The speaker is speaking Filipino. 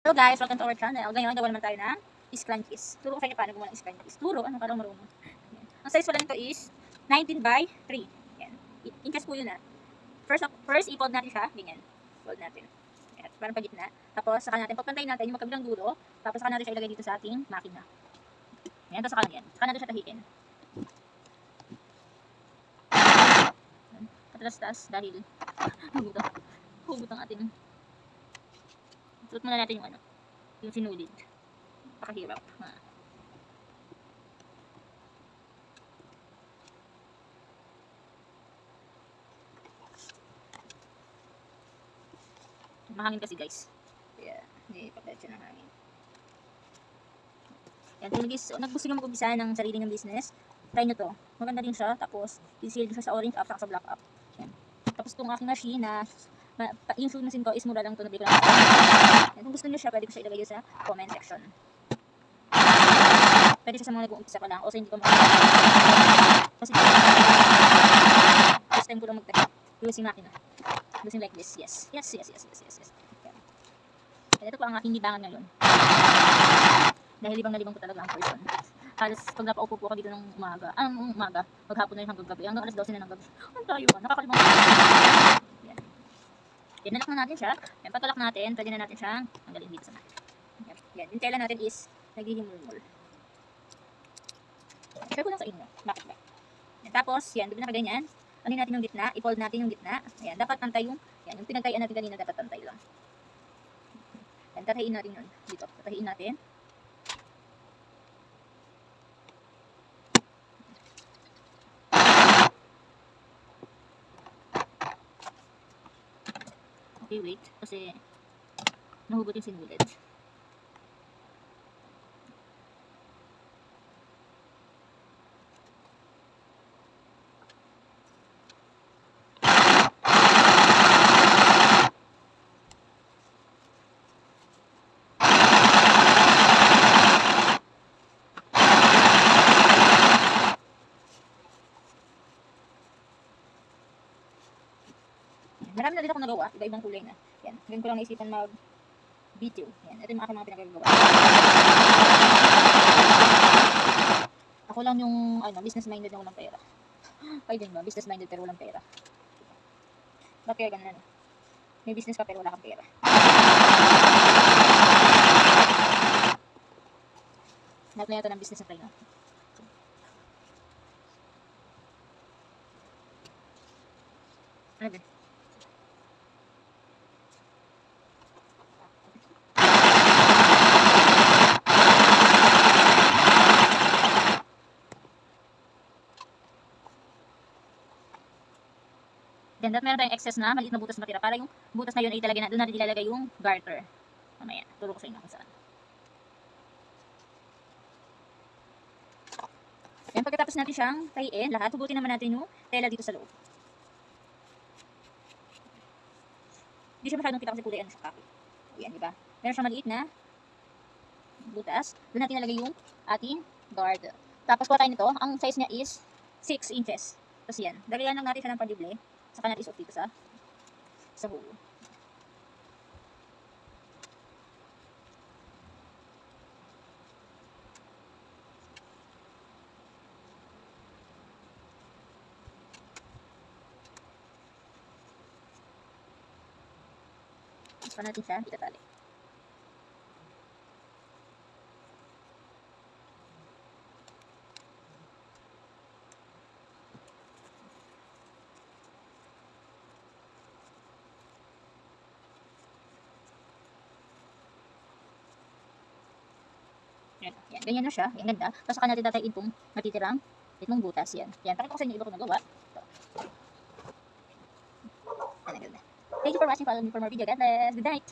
Hello guys, welcome to our channel. Ngayon, gawa naman tayo ng scrunchies. Turo ko sa inyo paano gumawa ng scrunchies. Turo, ano ka lang marunong. Yan. Ang size pala nito is 19 by 3. Yan. Inches po yun ah. First i-fold natin siya. Ganyan. Fold natin. Yan. Parang pagitna. Tapos, saka natin, pagpantayin natin yung magkabilang dulo. Tapos, saka natin siya ilagay dito sa ating makina. Yan. Tapos, saka yan. Saka natin siya tahiin. Katalas-tas dahil hugot ang ating. Suot muna natin yung ano. Yung sinulid. Pakahirap. Mahangin kasi guys. Kaya, hindi papalit siya ng hangin. Yan, guys, gusto nyo mag-umpisa ng sarili ng business, try nyo to. Maganda din siya. Tapos, i-seal siya sa orange up, saka sa black up. Yan. Tapos, itong aking machine na yung shoe machine ko is mura lang ito. Nabili ko lang. Yan, kung gusto nyo siya, pwede ko siya ilagay sa comment section. Pwede siya sa mga nag-uumpisa pa lang. O sa hindi ko kasi first time ko lang mag-try using makina. Using like this. Yes. Yan. Ito po ang aking libangan ngayon. Dahil libang na libang ko talaga ang person. Halos pag napaupo po ako dito ng umaga, maghapon na yun hanggang gabi. Hanggang alas 12 na ng gabi. Ang tayo ba? Nakakalimang. Yan. Yan, nalak na natin siya. Yan, pagkalak natin, pwede na natin siyang tanggalin dito sa natin. Yan, yung tela natin is naghihimulmul. Share ko lang sa inyo. Bakit ba? Yan, tapos, yan, doon na kaganyan. Ano natin yung gitna? I-fold natin yung gitna. Ayan, dapat antay yung, yan, yung pinagtayan natin kanina, dapat antay lang. Yan, tatahiin natin yun. Dito, tatahiin natin. Okay, wait. Kasi, nahugot yung sinulid. Marami na din ako nagawa, iba-ibang kulay na. Yan, ngayon ko lang naisipan mag-video. Yan, ito yung aking mga pinagagawa. Ako lang yung, business-minded na walang pera. Kayo din ba? Business-minded pero walang pera. Ba't kaya ganun? May business ka pero wala kang pera. Lahat na yata ng business na tayo na. Ano ba? Then, meron tayong excess na maliit na butas matira. Para yung butas na yun ay talaga na doon natin ilalagay yung garter. Mamaya, turo ko sa inyo kung saan. Then, pagkatapos natin siyang tahiin, lahat, hugutin naman natin yung tela dito sa loob. Hindi siya masyadong kita kasi kulay ano siya kape. Ayan, diba? Meron siyang maliit na butas. Doon natin ilalagay yung ating guard. Tapos, kuha tayo nito. Ang size niya is 6 inches. Tapos yan. Dagyan lang natin siya ng pandible. Saka natin isuot dito sa hole. Saka natin siya itatali. Yan, ganyan na siya. Yan, ganda. Tapos saka natin tatayin itong natitirang itong butas. Yan. Yan, pakita ko sa inyo iba ko nagawa. Ito. Yan, ganda. Thank you for watching. Follow me for more video. God bless. Good night.